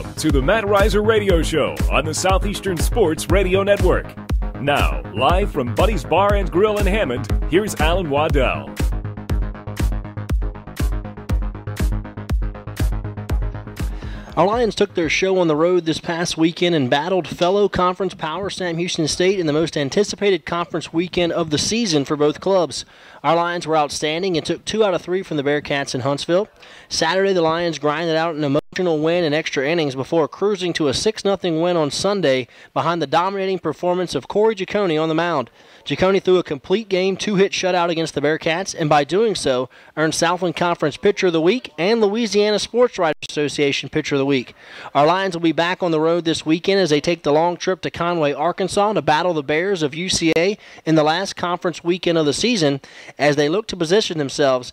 Welcome to the Matt Reiser Radio Show on the Southeastern Sports Radio Network. Now, live from Buddy's Bar and Grill in Hammond, here's Alan Waddell. Our Lions took their show on the road this past weekend and battled fellow conference power Sam Houston State in the most anticipated conference weekend of the season for both clubs. Our Lions were outstanding and took 2 out of 3 from the Bearcats in Huntsville. Saturday, the Lions grinded out an emotional win in extra innings before cruising to a 6-0 win on Sunday behind the dominating performance of Corey Giacone on the mound. Giacone threw a complete game 2-hit shutout against the Bearcats, and by doing so, earned Southland Conference Pitcher of the Week and Louisiana Sports Writers Association Pitcher of the Week. Our Lions will be back on the road this weekend as they take the long trip to Conway, Arkansas to battle the Bears of UCA in the last conference weekend of the season as they look to position themselves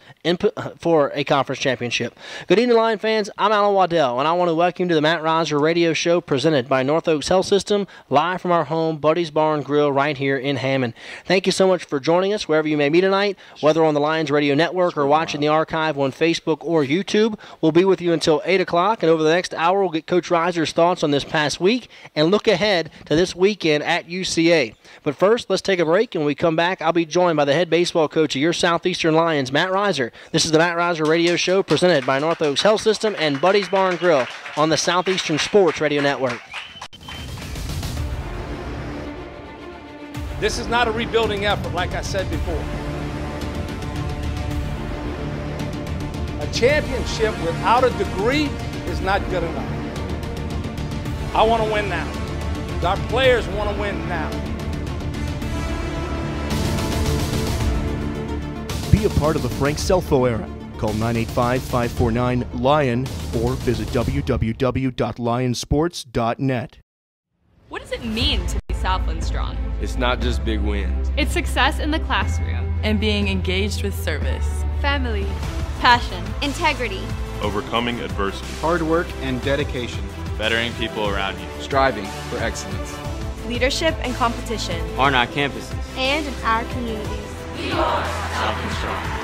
for a conference championship. Good evening, Lion fans. I'm Alan Waddell, and I want to welcome you to the Matt Reiser Radio Show presented by North Oaks Health System, live from our home, Buddy's Bar and Grill, right here in Hammond. Thank you so much for joining us wherever you may be tonight, whether on the Lions Radio Network or watching the archive on Facebook or YouTube. We'll be with you until 8 o'clock, and over the next hour, we'll get Coach Reiser's thoughts on this past week and look ahead to this weekend at UCA. But first, let's take a break, and when we come back, I'll be joined by the head baseball coach of your Southeastern Lions, Matt Reiser. This is the Matt Reiser Radio Show presented by North Oaks Health System and Buddy's Bar and Grill on the Southeastern Sports Radio Network. This is not a rebuilding effort, like I said before. A championship without a degree is not good enough. I want to win now. Our players want to win now. Be a part of the Frank Selfo era. Call 985-549-LION or visit www.lionsports.net. What does it mean to be Southland strong? It's not just big wins. It's success in the classroom and being engaged with service, family, passion, integrity, overcoming adversity, hard work and dedication, bettering people around you, striving for excellence, leadership and competition on our campuses and in our communities. We are Southland strong.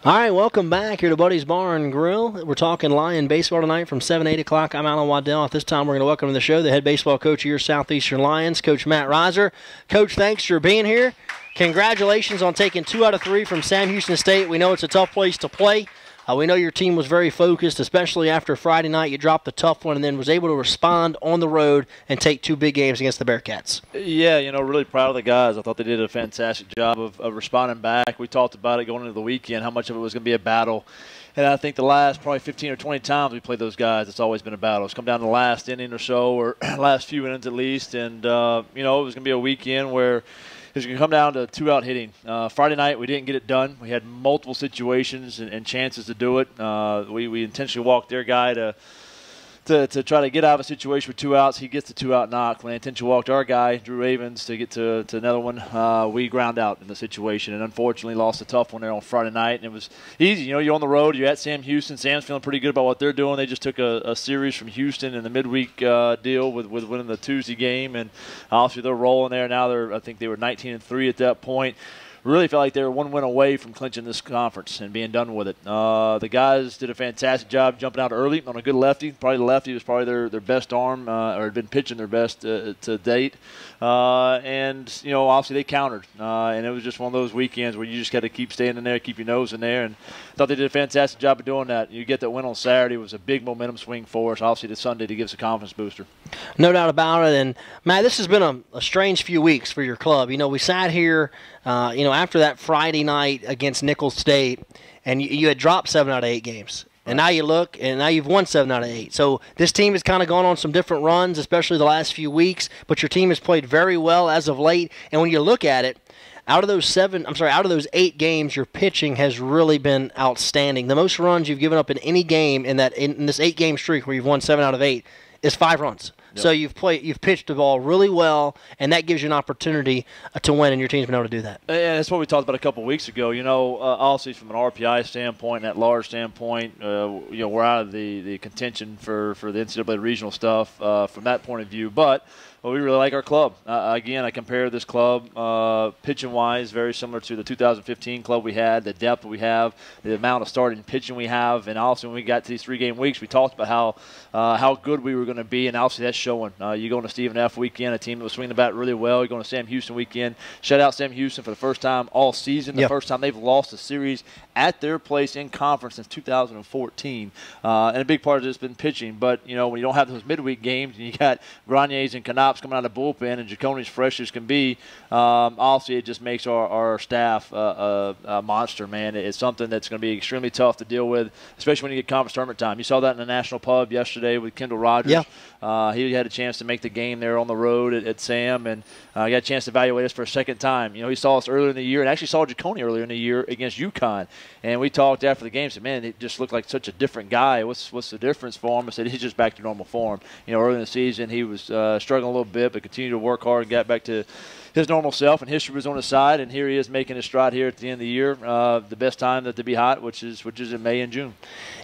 All right, welcome back here to Buddy's Bar and Grill. We're talking Lion baseball tonight from 7 to 8 o'clock. I'm Alan Waddell. At this time, we're going to welcome to the show the head baseball coach of your Southeastern Lions, Coach Matt Reiser. Coach, thanks for being here. Congratulations on taking 2 out of 3 from Sam Houston State. We know it's a tough place to play. We know your team was very focused, especially after Friday night. You dropped the tough one and then was able to respond on the road and take 2 big games against the Bearcats. Yeah, really proud of the guys. I thought they did a fantastic job of responding back. We talked about it going into the weekend, how much of it was going to be a battle. And I think the last probably 15 or 20 times we played those guys, it's always been a battle. It's come down to the last inning or so, or last few innings at least. And, it was going to be a weekend where it was going to come down to 2-out hitting. Friday night, we didn't get it done. We had multiple situations and chances to do it. We intentionally walked their guy to try to get out of a situation with 2 outs. He gets the 2-out knock. When they intentionally walked our guy, Drew Avens, to get to another one, we ground out in the situation and unfortunately lost a tough one there on Friday night. And it was easy. You're on the road. You're at Sam Houston. Sam's feeling pretty good about what they're doing. They just took a series from Houston in the midweek deal with winning the Tuesday game. And obviously they're rolling there. Now I think they were 19-3 at that point. Really felt like they were 1 win away from clinching this conference and being done with it. The guys did a fantastic job jumping out early on a good lefty. Probably the lefty was probably their best arm, or had been pitching their best to date. Obviously they countered. And it was just one of those weekends where you just got to keep staying in there, keep your nose in there. And I thought they did a fantastic job of doing that. You get that win on Saturday. It was a big momentum swing for us. Obviously the Sunday to give us a confidence booster. No doubt about it. And, Matt, this has been a strange few weeks for your club. We sat here, after that Friday night against Nicholls State, and you had dropped 7 out of 8 games. And now you look, and now you've won 7 out of 8. So this team has kind of gone on some different runs, especially the last few weeks. But your team has played very well as of late. And when you look at it, out of those 8 games, your pitching has really been outstanding. The most runs you've given up in any game in this 8-game streak where you've won 7 out of 8 is 5 runs. Yep. So you've pitched the ball really well, and that gives you an opportunity to win, and your team's been able to do that. And that's what we talked about a couple of weeks ago. Also from an RPI standpoint, that large standpoint, we're out of the contention for the NCAA regional stuff from that point of view. But we really like our club. Again, I compare this club pitching-wise very similar to the 2015 club we had, the depth we have, the amount of starting pitching we have, and also when we got to these 3-game weeks, we talked about how good we were going to be, and obviously that's showing. You go into Stephen F. weekend, a team that was swinging the bat really well. You go into Sam Houston weekend, shut out Sam Houston for the first time all season, the first time they've lost a series at their place in conference since 2014. And a big part of it has been pitching. But, when you don't have those midweek games and you got Graniers and Knops coming out of the bullpen and Jaconis fresh as can be, obviously it just makes our staff a monster, man. It's something that's going to be extremely tough to deal with, especially when you get conference tournament time. You saw that in the National Pub yesterday with Kendall Rogers. Yeah. He had a chance to make the game there on the road at Sam, and got a chance to evaluate us for a second time. He saw us earlier in the year and actually saw Jaconi earlier in the year against UConn. And we talked after the game, said, man, it just looked like such a different guy. What's the difference for him? I said, he's just back to normal form. Early in the season, he was struggling a little bit, but continued to work hard and got back to his normal self, and history was on his side, and here he is making his stride here at the end of the year. The best time to be hot, which is in May and June.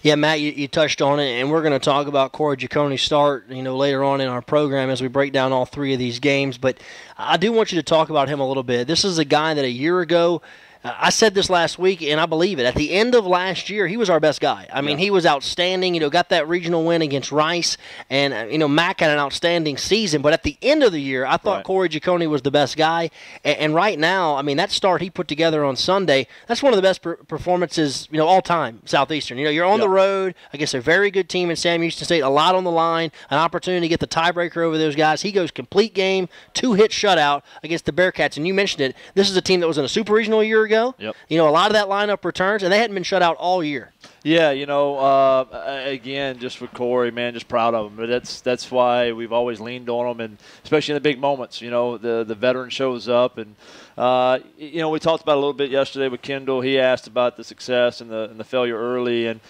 Yeah, Matt, you touched on it, and we're going to talk about Corey Jaconi's start, later on in our program as we break down all 3 of these games. But I do want you to talk about him a little bit. This is a guy that a year ago, I said this last week, and I believe it. At the end of last year, he was our best guy. I mean, he was outstanding. Got that regional win against Rice, and Mac had an outstanding season. But at the end of the year, I thought Corey Jaconi was the best guy. And right now, I mean, that start he put together on Sunday, that's one of the best performances, all time. Southeastern. You're on the road against a very good team in Sam Houston State, a lot on the line, an opportunity to get the tiebreaker over those guys. He goes complete game, 2-hit shutout against the Bearcats. And you mentioned it. This is a team that was in a super regional a year ago. Yep. A lot of that lineup returns, and they hadn't been shut out all year. Yeah, again, just with Corey, man, just proud of him. But that's why we've always leaned on him, and especially in the big moments. The veteran shows up, and we talked about it a little bit yesterday with Kendall. He asked about the success and the failure early, and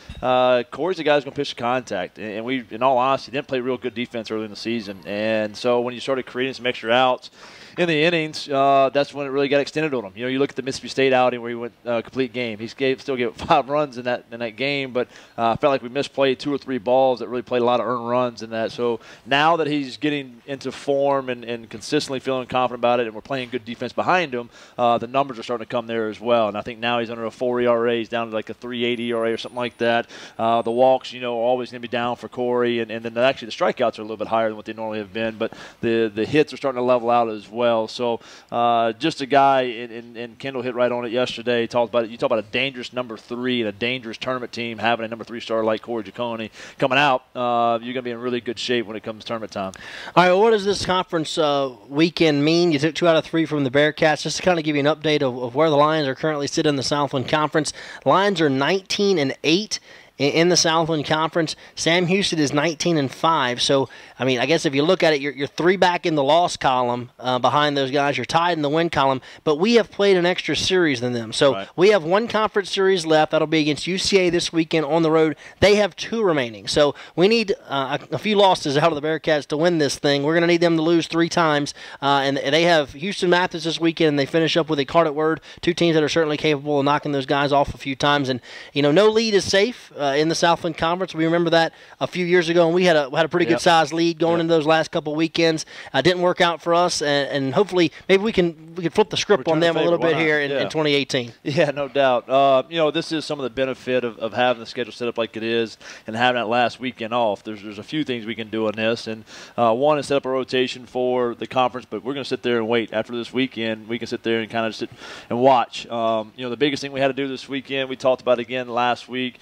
Corey's the guy who's going to pitch the contact. And we, in all honesty, didn't play real good defense early in the season, and so when you started creating some extra outs in the innings, that's when it really got extended on him. You look at the Mississippi State outing where he went complete game. He still gave 5 runs in that game, but felt like we misplayed 2 or 3 balls that really played a lot of earned runs in that. So now that he's getting into form and consistently feeling confident about it, and we're playing good defense behind him, the numbers are starting to come there as well. And I think now he's under a 4 ERA. He's down to like a 3.80 ERA or something like that. The walks, are always going to be down for Corey, and then actually the strikeouts are a little bit higher than what they normally have been, but the hits are starting to level out as well. So just a guy, and Kendall hit right on it yesterday. You talk about a dangerous number 3 and a dangerous tournament tournament team, having a number 3 star like Corey Giacone coming out, you're going to be in really good shape when it comes to tournament time. All right, well, what does this conference weekend mean? You took 2 out of 3 from the Bearcats. Just to kind of give you an update of where the Lions are currently sitting in the Southland Conference. Lions are 19-8 in the Southland Conference. Sam Houston is 19-5. So, I mean, I guess if you look at it, you're 3 back in the loss column behind those guys. You're tied in the win column. But we have played an extra series than them. So we have 1 conference series left. That'll be against UCA this weekend on the road. They have 2 remaining. So we need a few losses out of the Bearcats to win this thing. We're going to need them to lose 3 times. And they have Houston Mathis this weekend, and they finish up with a Carteret Word, 2 teams that are certainly capable of knocking those guys off a few times. And, you know, no lead is safe in the Southland Conference. We remember that a few years ago, and we had a pretty good sized lead going into those last couple weekends. Didn't work out for us, and hopefully maybe we can flip the script on them a little bit here in 2018. Yeah, no doubt. You know, this is some of the benefit of having the schedule set up like it is and having that last weekend off. There's a few things we can do on this, and one is set up a rotation for the conference, but we're going to sit there and wait. After this weekend, we can sit there and kind of sit and watch. You know, the biggest thing we had to do this weekend, we talked about again last week.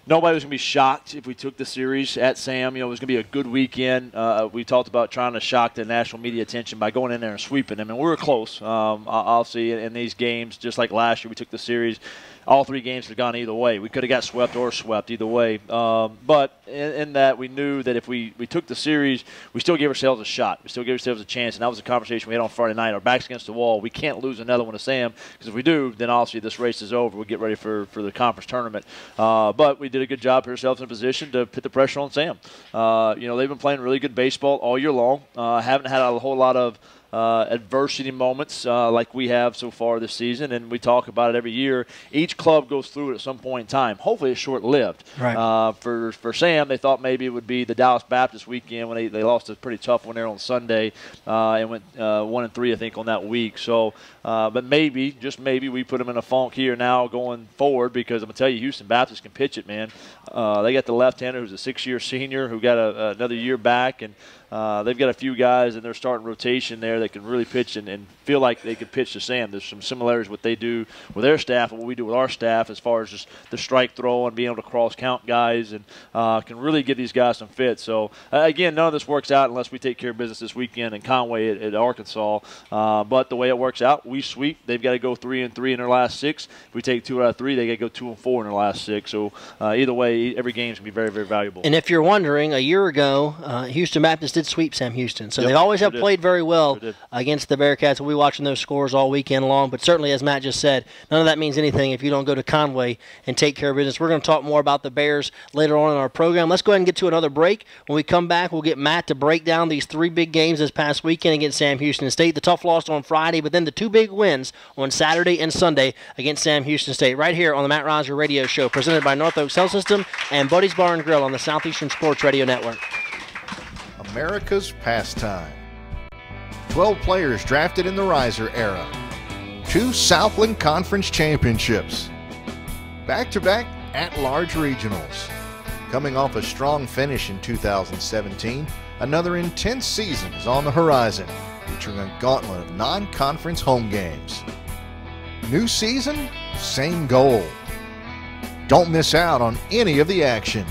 Nobody was going to be shocked if we took the series at Sam. You know, it was going to be a good weekend. We talked about trying to shock the national media attention by going in there and sweeping them, and we were close. I'll see in these games, just like last year, we took the series. All 3 games have gone either way. We could have got swept or swept either way. But in that, we knew that if we took the series, we still gave ourselves a shot. We still gave ourselves a chance, and that was a conversation we had on Friday night. Our back's against the wall. We can't lose another one to Sam, because if we do, then obviously this race is over. We'll get ready for the conference tournament. But we did a good job, put ourselves in a position to put the pressure on Sam. You know, they've been playing really good baseball all year long. Haven't had a whole lot of adversity moments like we have so far this season, and we talk about it every year. Each club goes through it at some point in time. Hopefully it's short-lived. Right. For Sam, they thought maybe it would be the Dallas Baptist weekend when they lost a pretty tough one there on Sunday and went 1-3, I think, on that week. So, but maybe, just maybe, we put them in a funk here now going forward, because I'm going to tell you, Houston Baptist can pitch it, man. They got the left-hander who's a 6-year senior who got another year back, and they've got a few guys in their starting rotation there that can really pitch and feel like they could pitch to Sam. There's some similarities what they do with their staff and what we do with our staff as far as just the strike throw and being able to cross-count guys, and can really give these guys some fits. So, again, none of this works out unless we take care of business this weekend in Conway at Arkansas. But the way it works out, we sweep. They've got to go 3-3 in their last 6. If we take 2 out of 3, they got to go 2-4 in their last 6. So, either way, every game is going to be very, very valuable. And if you're wondering, a year ago, Houston Baptist did sweep Sam Houston. So they always have played very well against the Bearcats. We'll be watching those scores all weekend long. But certainly, as Matt just said, none of that means anything if you don't go to Conway and take care of business. We're going to talk more about the Bears later on in our program. Let's go ahead and get to another break. When we come back, we'll get Matt to break down these 3 big games this past weekend against Sam Houston State. The tough loss on Friday, but then the 2 big wins on Saturday and Sunday against Sam Houston State. Right here on the Matt Riser Radio Show, presented by North Oaks Health System and Buddy's Bar and Grill on the Southeastern Sports Radio Network. America's pastime. 12 players drafted in the Riser era. 2 Southland Conference championships. Back-to-back at-large regionals. Coming off a strong finish in 2017, another intense season is on the horizon, featuring a gauntlet of non-conference home games. New season, same goal. Don't miss out on any of the action.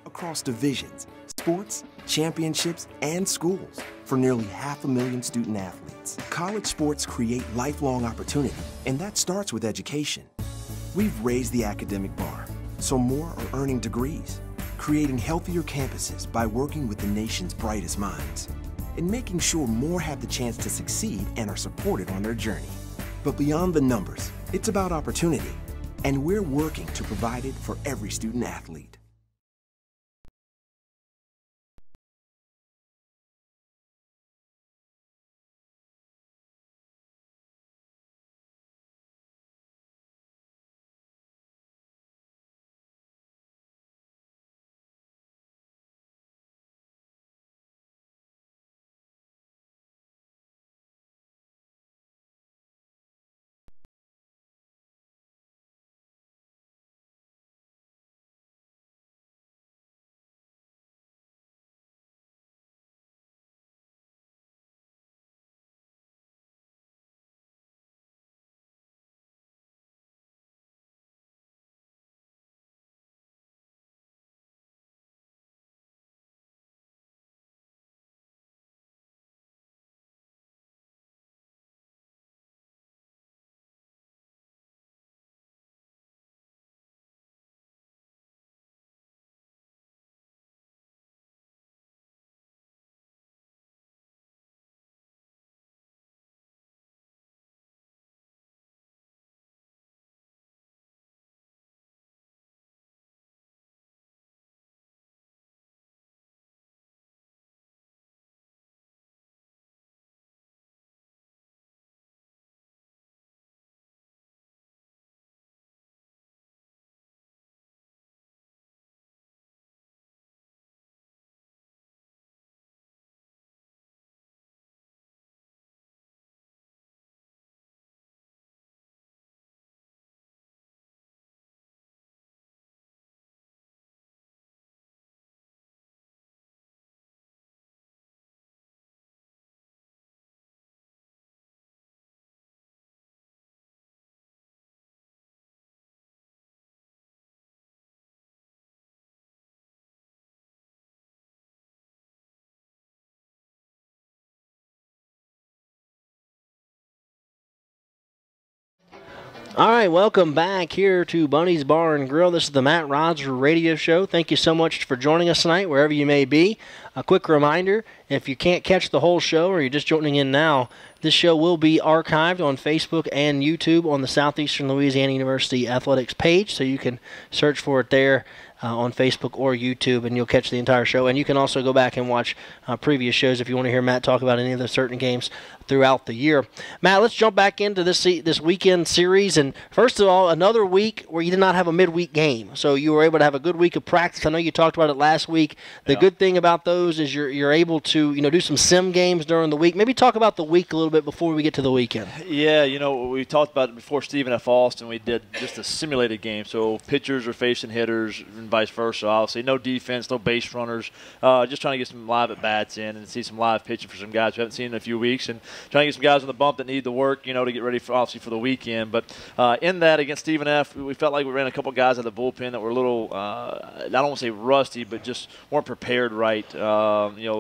Across divisions, sports, championships, and schools for nearly 500,000 student athletes. College sports create lifelong opportunity, and that starts with education. We've raised the academic bar, so more are earning degrees, creating healthier campuses by working with the nation's brightest minds, and making sure more have the chance to succeed and are supported on their journey. But beyond the numbers, it's about opportunity, and we're working to provide it for every student athlete. All right, welcome back here to Bunny's Bar and Grill. This is the Matt Rogers Radio Show. Thank you so much for joining us tonight, wherever you may be. A quick reminder, if you can't catch the whole show or you're just joining in now, this show will be archived on Facebook and YouTube on the Southeastern Louisiana University Athletics page, so you can search for it there on Facebook or YouTube, and you'll catch the entire show. And you can also go back and watch previous shows if you want to hear Matt talk about any of the certain games throughout the year. Matt, let's jump back into this weekend series. And first of all, another week where you did not have a midweek game, so you were able to have a good week of practice. I know you talked about it last week. The good thing about those is you're able to do some sim games during the week. Maybe talk about the week a little bit before we get to the weekend. Yeah, we talked about it before Stephen F. Austin. We did just a simulated game, so pitchers are facing hitters and vice versa. Obviously, no defense, no base runners. Just trying to get some live at bats in and see some live pitching for some guys we haven't seen in a few weeks, and trying to get some guys on the bump that need the work, to get ready for the weekend. But in that against Stephen F., we felt like we ran a couple guys out of the bullpen that were a little, I don't want to say rusty, but just weren't prepared right.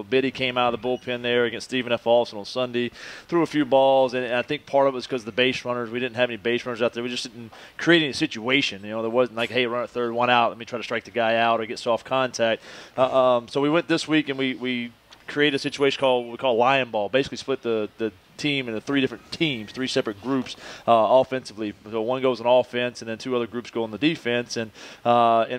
Biddy came out of the bullpen there against Stephen F. Austin on Sunday, threw a few balls, and I think part of it was because of the base runners. We didn't have any base runners out there. We just didn't create any situation. There wasn't like, hey, run at third, one out, let me try to strike the guy out or get soft contact. So we went this week and we created a situation we call lion ball. Basically split the team into three different teams, three separate groups offensively. So one goes on offense, and then two other groups go on the defense, and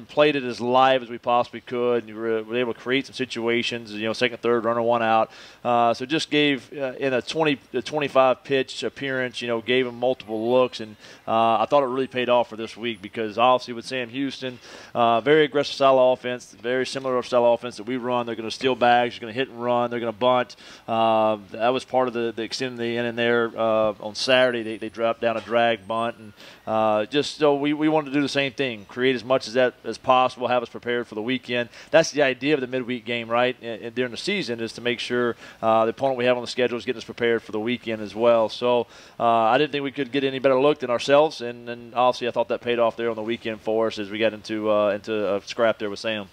played it as live as we possibly could. And we were able to create some situations, second, third, runner, one out. So just gave, in a 20 to 25 pitch appearance, gave them multiple looks, and I thought it really paid off for this week because obviously with Sam Houston, very aggressive style of offense, very similar style of offense that we run. They're going to steal bags, they're going to hit and run, they're going to bunt. That was part of the extended the inning there on Saturday. They dropped down a drag bunt, and just so we wanted to do the same thing, create as much as possible, have us prepared for the weekend. That's the idea of the midweek game, right? And during the season is to make sure the opponent we have on the schedule is getting us prepared for the weekend as well. So I didn't think we could get any better look than ourselves, and obviously I thought that paid off there on the weekend for us as we got into a scrap there with Sam.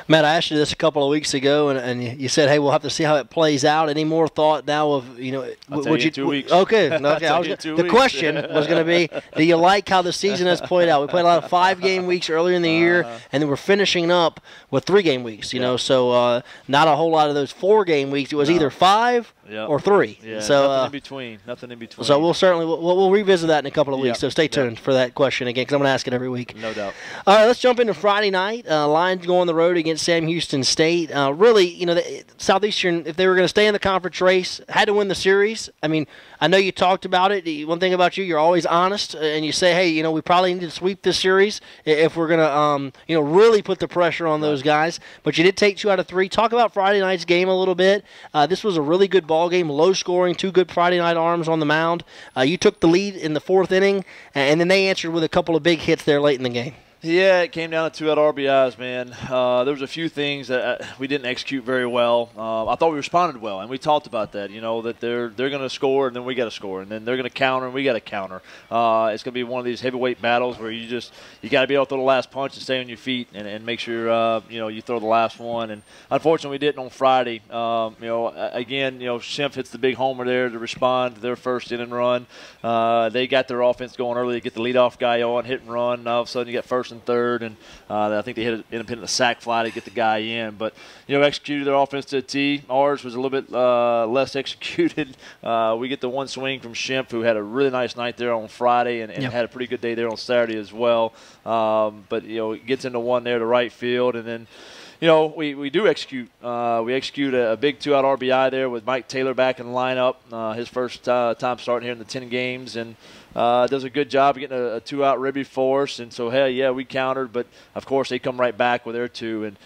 Matt, I asked you this a couple of weeks ago, and you said, "Hey, we'll have to see how it plays out." Any more thought now of would you 2 weeks? Okay, the question was going to be, do you like how the season has played out? We played a lot of 5-game weeks earlier in the year, and then we're finishing up with 3-game weeks. So not a whole lot of those 4-game weeks. It was either 5 or 3. Yeah, so nothing in between. So we'll revisit that in a couple of weeks. So stay tuned for that question again, because I'm going to ask it every week. No doubt. All right, let's jump into Friday night. Lions go on the road against Sam Houston State. Really, Southeastern, if they were going to stay in the conference race, had to win the series. I mean, I know you talked about it. One thing about you, you're always honest, and you say, hey, we probably need to sweep this series if we're going to, really put the pressure on those guys. But you did take 2 out of 3. Talk about Friday night's game a little bit. This was a really good ball game, low scoring, 2 good Friday night arms on the mound. You took the lead in the 4th inning, and then they answered with a couple of big hits there late in the game. Yeah, it came down to 2 out RBIs, man. There was a few things that we didn't execute very well. I thought we responded well, and we talked about that. That they're going to score, and then we got to score, and then they're going to counter, and we got to counter. It's going to be one of these heavyweight battles where you got to be able to throw the last punch and stay on your feet, and make sure you throw the last one. And unfortunately, we didn't on Friday. Again, Schimpf hits the big homer there to respond to their first inning run. They got their offense going early to get the leadoff guy on, hit and run. And all of a sudden, you got first and third, and I think they ended up hitting a sac fly to get the guy in. But executed their offense to a T. Ours was a little bit less executed. We get the one swing from Schimpf, who had a really nice night there on Friday and had a pretty good day there on Saturday as well. But it gets into one there to right field, and then we do execute. We execute a big 2 out RBI there with Mike Taylor back in the lineup. His first time starting here in the 10 games, and does a good job of getting a 2 out ribby for us. And so, hell yeah, we countered, but of course they come right back with their 2. And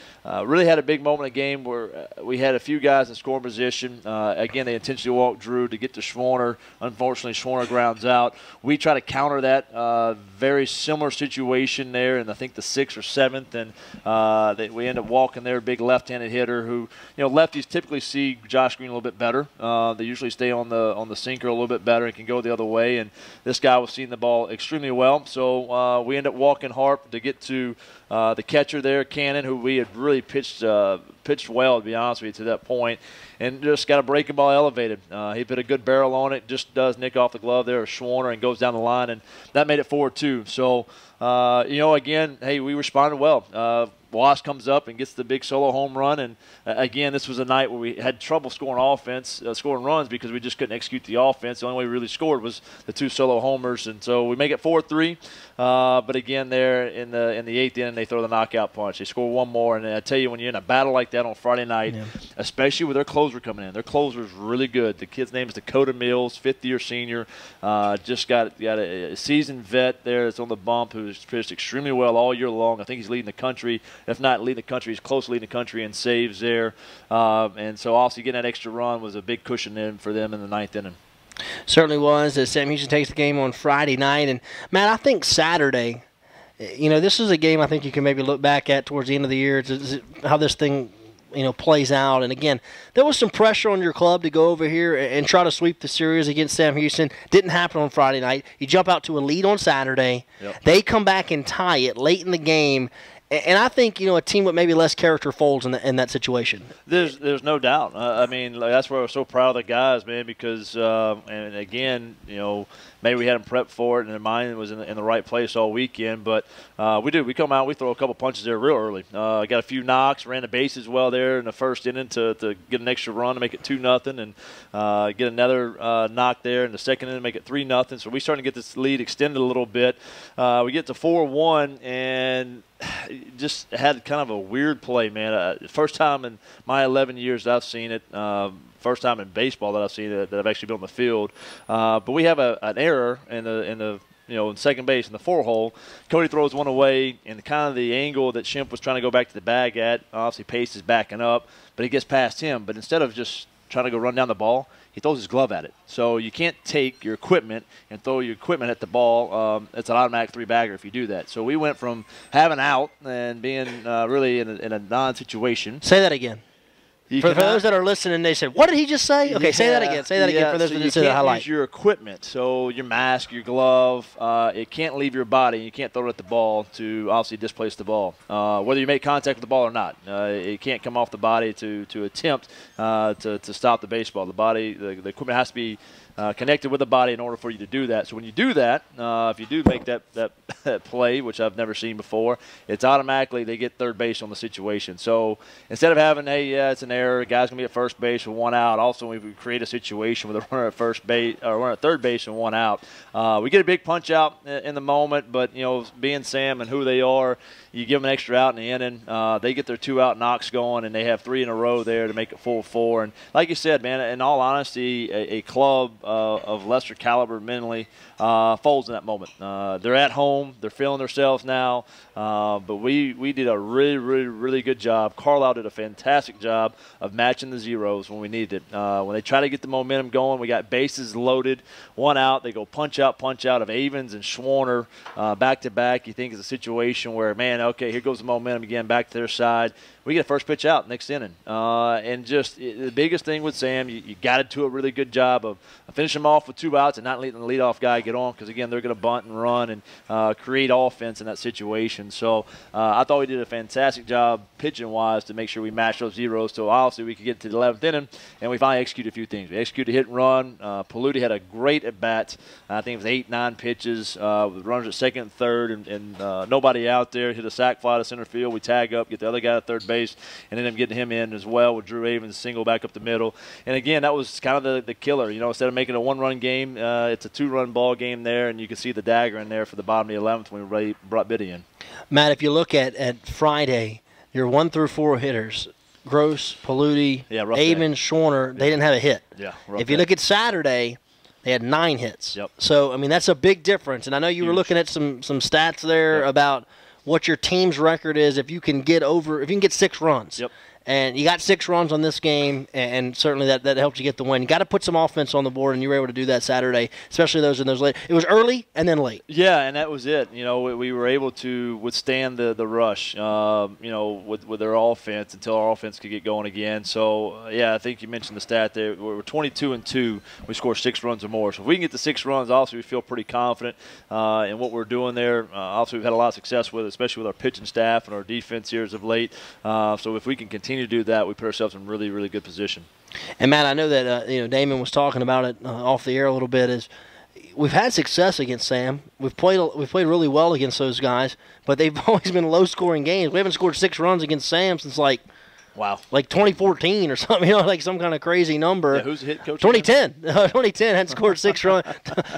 really had a big moment in the game where we had a few guys in scoring position. Again, they intentionally walked Drew to get to Schwarner. Unfortunately, Schwarner grounds out. We try to counter that very similar situation there, and I think the 6th or 7th, and we end up walking their big left-handed hitter who, lefties typically see Josh Green a little bit better. They usually stay on the sinker a little bit better and can go the other way, and this guy was seeing the ball extremely well. So we end up walking Harp to get to the catcher there, Cannon, who we had really pitched well, to be honest with you, to that point, and just got a breaking ball elevated. He put a good barrel on it, just does nick off the glove there of Schwarner and goes down the line, and that made it 4-2. So, again, hey, we responded well. Wash comes up and gets the big solo home run, and again, this was a night where we had trouble scoring runs because we just couldn't execute the offense. The only way we really scored was the 2 solo homers, and so we make it 4-3. But again, there in the 8th inning, they throw the knockout punch. They score one more, and I tell you, when you're in a battle like that on Friday night, especially with their closer coming in, their closer is really good. The kid's name is Dakota Mills, 5th-year senior. Just got a seasoned vet there that's on the bump who's pitched extremely well all year long. I think he's leading the country. If not leading the country, he's close to leading the country in saves there. And so obviously getting that extra run was a big cushion in for them in the 9th inning. Certainly was, as Sam Houston takes the game on Friday night. And, Matt, I think Saturday, this is a game I think you can maybe look back at towards the end of the year, how this thing plays out. And again, there was some pressure on your club to go over here and try to sweep the series against Sam Houston. Didn't happen on Friday night. You jump out to a lead on Saturday. Yep. They come back and tie it late in the game. And I think, a team with maybe less character folds in that situation. There's no doubt. I mean, that's why we're so proud of the guys, man, because, and again, maybe we had them prepped for it and their mind was in the right place all weekend. But we come out, we throw a couple punches there real early. Got a few knocks, ran the bases well there in the first inning to get an extra run to make it 2-0, and get another knock there in the second inning to make it 3-0. So we starting to get this lead extended a little bit. We get to 4-1, and just had kind of a weird play, man. First time in my 11 years that I've seen it. First time in baseball that I've seen it that I've actually been on the field. But we have an error in in second base in the 4-hole. Cody throws one away, and kind of the angle that Shemp was trying to go back to the bag at. Obviously, Pace is backing up, but he gets past him. But instead of just trying to go run down the ball, he throws his glove at it. So you can't take your equipment and throw your equipment at the ball. It's an automatic 3-bagger if you do that. So we went from having out and being really in a non-situation. Say that again. For those that are listening, they said, "What did he just say?" Okay, say that again. Say that again for those that didn't see the highlight. Use your equipment, so your mask, your glove, it can't leave your body. You can't throw it at the ball to obviously displace the ball. Whether you make contact with the ball or not, it can't come off the body to attempt to stop the baseball. The body, the equipment has to be connected with the body in order for you to do that. So when you do that, if you do make that play, which I've never seen before, it's automatically they get third base on the situation. So instead of having, it's an error, a guy's going to be at first base with one out, also we create a situation with a runner at first base or runner at third base and one out. We get a big punch out in the moment, but, being Sam and who they are, you give them an extra out in the inning. They get their 2-out knocks going, and they have 3 in a row there to make it 4-4. And like you said, man, in all honesty, a club of lesser caliber mentally folds in that moment. They're at home. They're feeling themselves now. But we did a really, really, really good job. Carlisle did a fantastic job of matching the zeros when we needed it. When they try to get the momentum going, we got bases loaded, 1 out. They go punch out of Avens and Schwarner back-to-back. You think it's a situation where, man, okay, here goes the momentum again back to their side. We get a first pitch out next inning. And just the biggest thing with Sam, you got to do a really good job of finishing them off with 2 outs and not letting the leadoff guy get on because, again, they're going to bunt and run and create offense in that situation. So I thought we did a fantastic job pitching-wise to make sure we matched those zeros so obviously we could get to the 11th inning, and we finally executed a few things. We executed a hit and run. Paludi had a great at-bat. I think it was 8-9 pitches with runners at second and third and nobody out there. Hit a sac fly to center field. We tag up, get the other guy at third base, and then getting him in as well with Drew Avens single back up the middle. And again, that was kind of the killer. Instead of making a 1-run game, it's a 2-run ball game there, and you can see the dagger in there for the bottom of the 11th when we brought Biddy in. Matt, if you look at Friday, your 1 through 4 hitters, Gross, Paludi, Avens, Schwarner, they didn't have a hit. Yeah, if you look at Saturday, they had 9 hits. Yep. So, that's a big difference. And I know you were looking at some stats there about what your team's record is if you can get 6 runs. Yep. And you got 6 runs on this game, and certainly that helped you get the win. You got to put some offense on the board, and you were able to do that Saturday, especially those in those late. It was early and then late. Yeah, and that was it. We were able to withstand the rush, with their offense until our offense could get going again. So, I think you mentioned the stat there. We're 22-2. We scored 6 runs or more. So if we can get the 6 runs, also we feel pretty confident in what we're doing there. Also, we've had a lot of success with it, especially with our pitching staff and our defense here as of late. So if we can continue to do that, we put ourselves in really, really good position. And Matt, I know that Damon was talking about it off the air a little bit. Is we've had success against Sam. We've played really well against those guys, but they've always been low-scoring games. We haven't scored 6 runs against Sam since like 2014 or something, like some kind of crazy number. Yeah, who's the hit coach? 2010. 2010 hadn't scored 6 runs.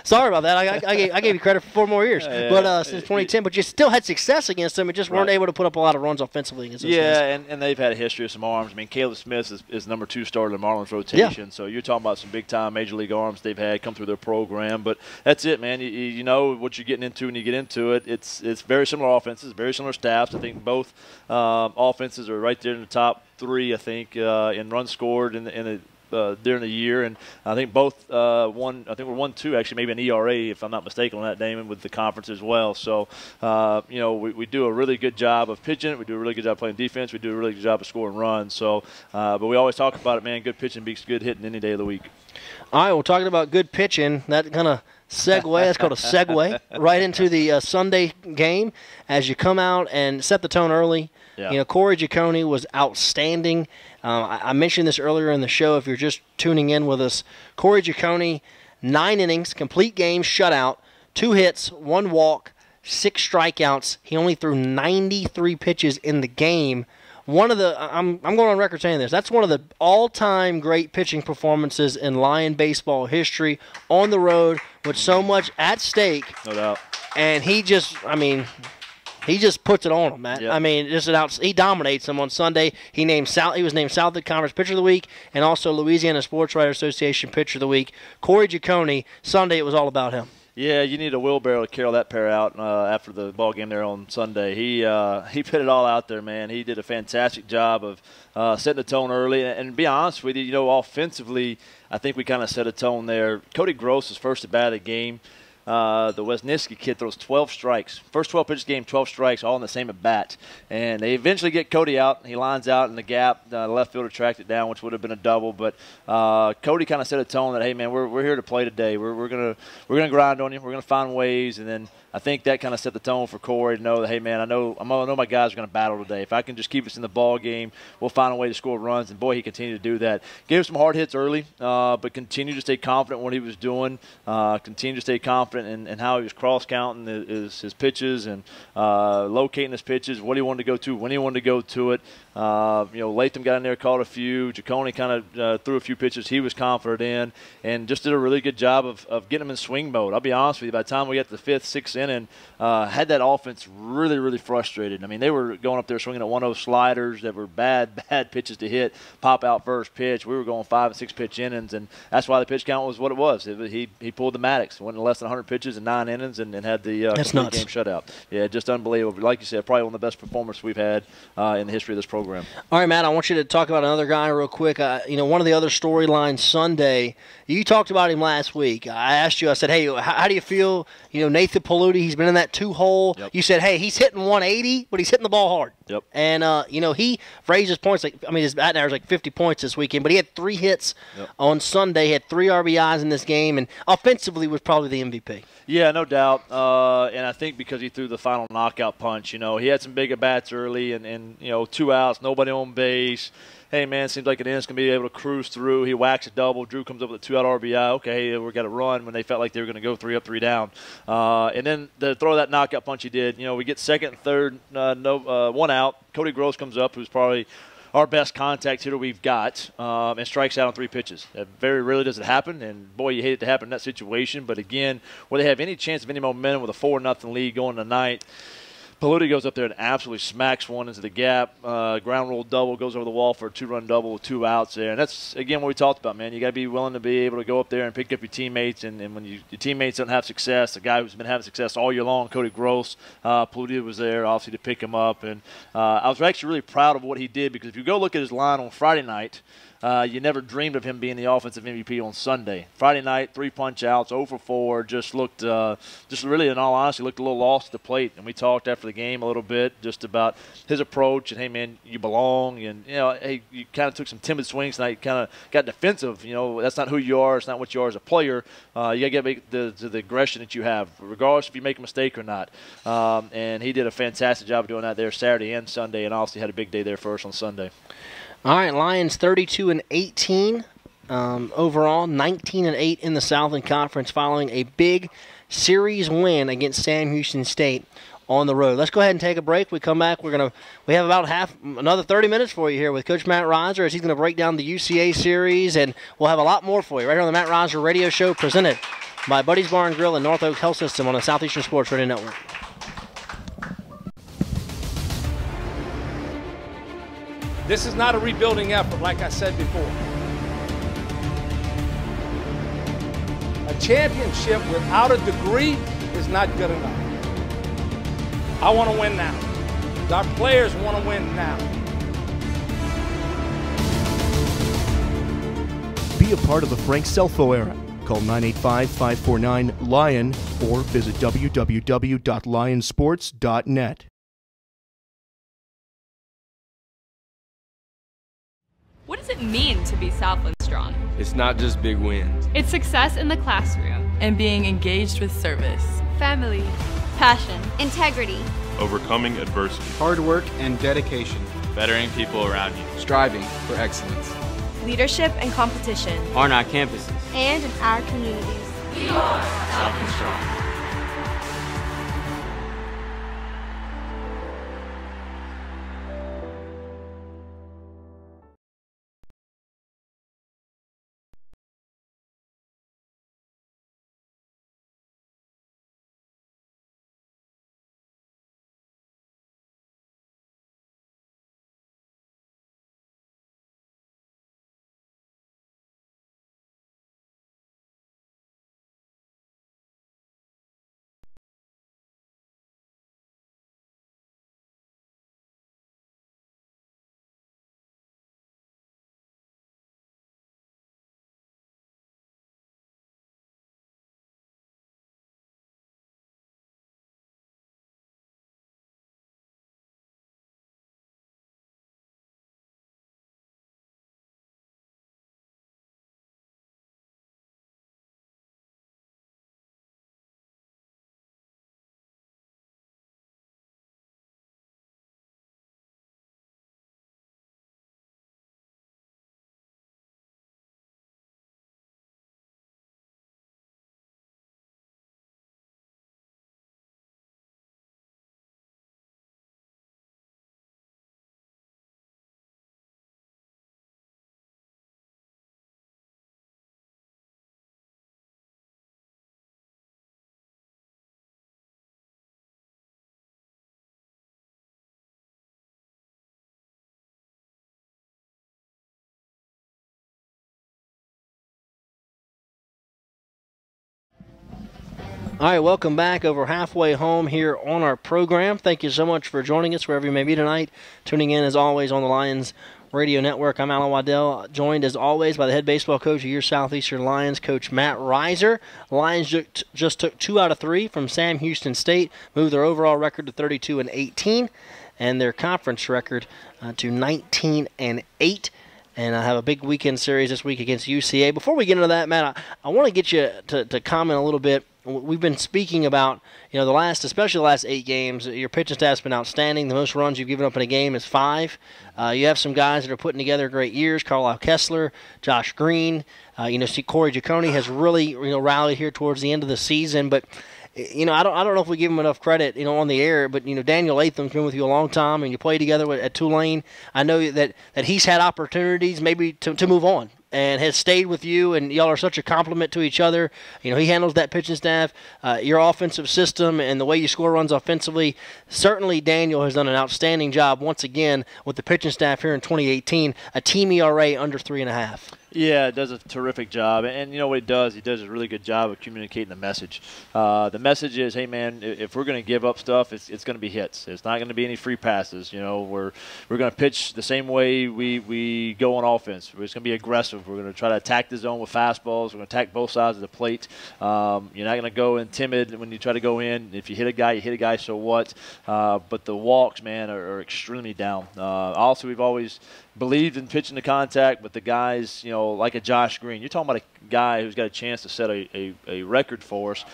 Sorry about that. I gave you credit for 4 more years. But since 2010, but you still had success against them and just weren't able to put up a lot of runs offensively against those guys. And they've had a history of some arms. I mean, Caleb Smith is number 2 starter in the Marlins rotation. So you're talking about some big-time Major League arms they've had come through their program. But that's it, man. You know what you're getting into when you get into it. It's very similar offenses, very similar staffs. I think both offenses are right there in the top 3, I think, in runs scored during the year, and I think both won. I think we're 1-2 actually, maybe an ERA if I'm not mistaken on that, Damon, with the conference as well. So we do a really good job of pitching. We do a really good job playing defense. We do a really good job of scoring runs. So, but we always talk about it, man. Good pitching beats good hitting any day of the week. All right, well, talking about good pitching, that kind of segue, that's called a segue, right into the Sunday game as you come out and set the tone early. Yeah. Corey Giacone was outstanding. I mentioned this earlier in the show if you're just tuning in with us. Corey Giacone, 9 innings, complete game, shutout, 2 hits, 1 walk, 6 strikeouts. He only threw 93 pitches in the game. I'm going on record saying this. That's one of the all-time great pitching performances in Lion baseball history on the road with so much at stake. No doubt. And he just puts it on them, Matt. Yep. I mean, he dominates them on Sunday. He was named South Conference Pitcher of the Week and also Louisiana Sports Writers Association Pitcher of the Week. Corey Giacone, Sunday it was all about him. Yeah, you need a wheelbarrow to carry that pair out after the ball game there on Sunday. He put it all out there, man. He did a fantastic job of setting the tone early. And to be honest with you, offensively, I think we kind of set a tone there. Cody Gross was first at bat of the game. The Wesniewski kid throws 12 strikes. First 12 pitches game, 12 strikes, all in the same at bat. And they eventually get Cody out. He lines out in the gap. The left fielder tracked it down, which would have been a double. But Cody kind of set a tone that, hey, man, we're here to play today. We're gonna grind on you. We're gonna find ways. And then I think that kind of set the tone for Corey to know that, hey, man, I know my guys are going to battle today. If I can just keep us in the ball game, we'll find a way to score runs. And, boy, he continued to do that. Gave him some hard hits early, but continued to stay confident in what he was doing, continued to stay confident in how he was cross-counting his pitches and locating his pitches, what he wanted to go to, when he wanted to go to it. Latham got in there, caught a few. Giacone kind of threw a few pitches he was confident in and just did a really good job of getting him in swing mode. I'll be honest with you, by the time we got to the 5th, 6th inning, had that offense really, really frustrated. I mean, they were going up there swinging at 1-0 sliders that were bad pitches to hit, pop out first pitch. We were going 5 and 6 pitch innings, and that's why the pitch count was what it was. He pulled the Maddox, went less than 100 pitches in 9 innings, and had the complete game shutout. Yeah, just unbelievable. Like you said, probably one of the best performers we've had in the history of this program. All right, Matt, I want you to talk about another guy real quick. One of the other storylines Sunday, you talked about him last week. I asked you, I said, hey, how do you feel? Nathan Paludi, he's been in that 2-hole. Yep. You said, hey, he's hitting 180, but he's hitting the ball hard. Yep. And, he raised his points. His batting average like 50 points this weekend, but he had 3 hits on Sunday. He had 3 RBIs in this game, and offensively was probably the MVP. Yeah, no doubt. And I think because he threw the final knockout punch, he had some big at-bats early and 2 outs, nobody on base. Hey, man, seems like an inning's going to be able to cruise through. He whacks a double. Drew comes up with a 2-out RBI. Okay, we got to run when they felt like they were going to go 3 up, 3 down. And then to throw that knockout punch he did, we get second and third, 1 out. Cody Gross comes up, who's probably our best contact hitter we've got, and strikes out on 3 pitches. That very rarely does it happen, and, boy, you hate it to happen in that situation. But, again, where they have any chance of any momentum with a 4-0 lead going tonight, Paludi goes up there and absolutely smacks one into the gap. Ground roll double, goes over the wall for a 2-run double with 2 outs there. And that's, again, what we talked about, man. You got to be willing to be able to go up there and pick up your teammates. And when your teammates don't have success, the guy who's been having success all year long, Cody Gross, Paludi was there, obviously, to pick him up. And I was actually really proud of what he did, because if you go look at his line on Friday night, you never dreamed of him being the offensive MVP on Sunday. Friday night, 3 punch outs, 0 for 4, just looked, just really, in all honesty, looked a little lost at the plate. And we talked after the game a little bit just about his approach and, hey, man, you belong. And, hey, you kind of took some timid swings tonight. You kind of got defensive. That's not who you are. It's not what you are as a player. You got to get to the aggression that you have, regardless if you make a mistake or not. And he did a fantastic job of doing that there Saturday and Sunday, and obviously had a big day there for us on Sunday. All right, Lions 32-18 overall, 19-8 in the Southland Conference, following a big series win against Sam Houston State on the road. Let's go ahead and take a break. We come back. We have about another 30 minutes for you here with Coach Matt Reiser, as he's going to break down the UCA series, and we'll have a lot more for you right here on the Matt Reiser Radio Show, presented by Buddy's Bar and Grill and North Oak Health System on the Southeastern Sports Radio Network. This is not a rebuilding effort, like I said before. A championship without a degree is not good enough. I want to win now. Our players want to win now. Be a part of the Frank Selfo era. Call 985-549-LION or visit www.lionsports.net. What does it mean to be Southland strong? It's not just big wins. It's success in the classroom. And being engaged with service. Family. Passion. Integrity. Overcoming adversity. Hard work and dedication. Bettering people around you. Striving for excellence. Leadership and competition. On our campuses. And in our communities. We are Southland strong. All right, welcome back. Over halfway home here on our program. Thank you so much for joining us wherever you may be tonight. Tuning in, as always, on the Lions Radio Network. I'm Alan Waddell, joined, as always, by the head baseball coach of your Southeastern Lions, Coach Matt Reiser. Lions just took 2 out of 3 from Sam Houston State, moved their overall record to 32-18, and their conference record to 19-8. And I have a big weekend series this week against UCA. Before we get into that, Matt, I want to get you to comment a little bit. We've been speaking about, especially the last 8 games, your pitching staff's been outstanding. The most runs you've given up in a game is 5. You have some guys that are putting together great years. Carlisle Kessler, Josh Green. See Corey Giacone has really, rallied here towards the end of the season. But, I don't know if we give him enough credit, on the air. But, Daniel Latham's been with you a long time, and you play together at Tulane. I know that he's had opportunities maybe to move on. and has stayed with you, and y'all are such a compliment to each other. He handles that pitching staff, your offensive system, and the way you score runs offensively. Certainly, Daniel has done an outstanding job once again with the pitching staff here in 2018, a team ERA under 3.5. Yeah, it does a terrific job. And you know what he does? He does a really good job of communicating the message. The message is, hey, man, if we're going to give up stuff, it's going to be hits. It's not going to be any free passes. We're going to pitch the same way we go on offense. It's going to be aggressive. We're going to try to attack the zone with fastballs. We're going to attack both sides of the plate. You're not going to go in timid when you try to go in. If you hit a guy, you hit a guy, so what? But the walks, man, are extremely down. Also, we've always believed in pitching to contact, but the guys, like a Josh Green, you're talking about a guy who's got a chance to set a record for us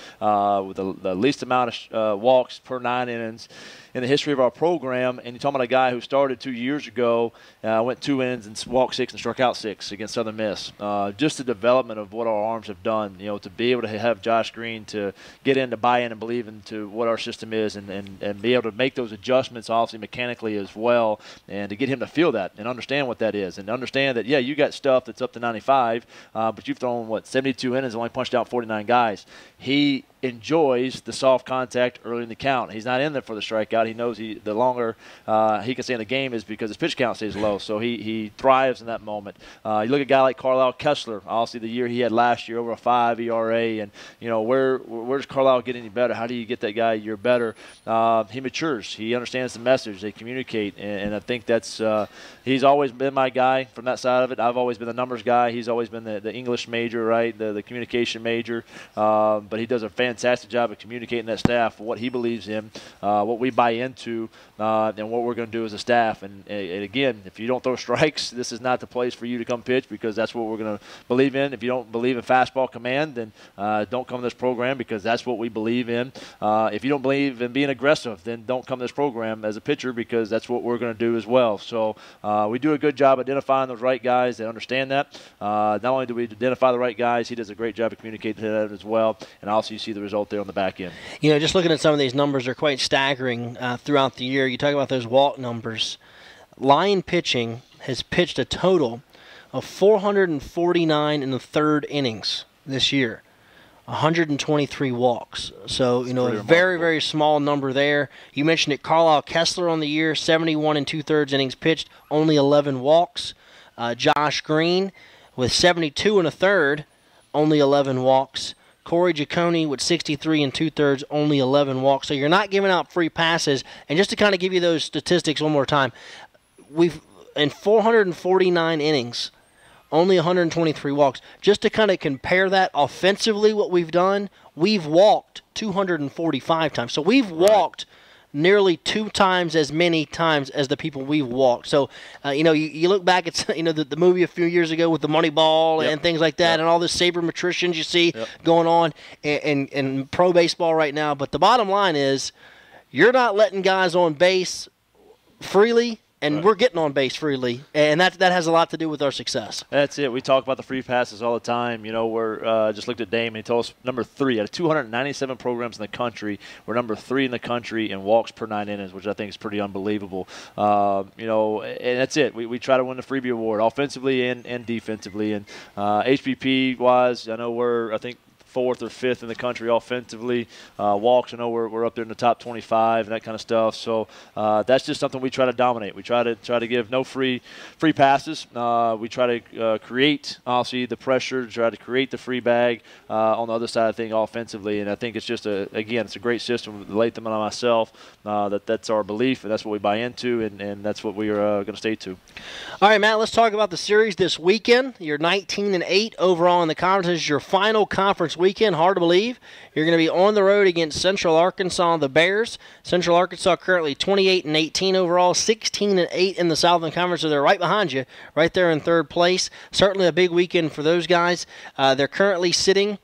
with the least amount of walks per 9 innings in the history of our program. And you're talking about a guy who started 2 years ago, went 2 innings and walked 6 and struck out 6 against Southern Miss. Just the development of what our arms have done, to be able to have Josh Green to get in, to buy in and believe into what our system is, and be able to make those adjustments, obviously mechanically as well, and to get him to feel that and understand what that is, and understand that, yeah, you got stuff that's up to 95, but you've thrown, 72 innings and only punched out 49 guys. He enjoys the soft contact early in the count. He's not in there for the strikeout. He knows the longer he can stay in the game is because his pitch count stays low, so he thrives in that moment. You look at a guy like Carlisle Kessler, obviously the year he had last year, over a 5 ERA, and where does Carlisle get any better? How do you get that guy a year better? He matures. He understands the message. They communicate, and I think that's he's always been my guy from that side of it. I've always been the numbers guy. He's always been the English major, right, the communication major, but he does a fantastic job of communicating that staff what he believes in, what we buy into, and what we're going to do as a staff. And again, if you don't throw strikes, this is not the place for you to come pitch, because that's what we're going to believe in. If you don't believe in fastball command, then don't come to this program, because that's what we believe in. If you don't believe in being aggressive, then don't come to this program as a pitcher, because that's what we're going to do as well. So we do a good job identifying those right guys that understand that. Not only do we identify the right guys, he does a great job of communicating that as well. And also you see the result there on the back end. Just looking at some of these numbers are quite staggering throughout the year. You talk about those walk numbers. Lion pitching has pitched a total of 449 in the third innings this year. 123 walks. So, a very, very small number there. You mentioned it, Carlisle Kessler on the year, 71 and 2/3 innings pitched, only 11 walks. Josh Green with 72 and a third, only 11 walks. Corey Giacone with 63 and 2/3, only 11 walks. So you're not giving out free passes. And just to kind of give you those statistics one more time, we've in 449 innings, only 123 walks. Just to kind of compare that offensively, what we've done, we've walked 245 times. So we've walked nearly 2 times as many times as the people we've walked. So, you look back at, the movie a few years ago with the Moneyball and things like that, and all the sabermetricians you see going on in pro baseball right now. But the bottom line is, you're not letting guys on base freely, and we're getting on base freely, and that has a lot to do with our success. That's it. We talk about the free passes all the time. We're just looked at Dame, and he told us number 3 out of 297 programs in the country. We're number 3 in the country in walks per 9 innings, which I think is pretty unbelievable. And that's it. We try to win the freebie award offensively and defensively. And HBP-wise, I know we're, 4th or 5th in the country offensively. Walks, we're up there in the top 25 and that kind of stuff. So that's just something we try to dominate. We try to give no free passes. We try to create, obviously, the pressure, try to create the free bag on the other side of things offensively. And I think it's just it's a great system with Latham and myself. That's our belief, and that's what we buy into, and that's what we are going to stay to. All right, Matt, let's talk about the series this weekend. You're 19-8 overall in the conference. This is your final conference weekend. Hard to believe. You're going to be on the road against Central Arkansas, the Bears. Central Arkansas currently 28-18 overall, 16-8 in the Southern Conference, so they're right behind you, right there in third place. Certainly a big weekend for those guys. They're currently sitting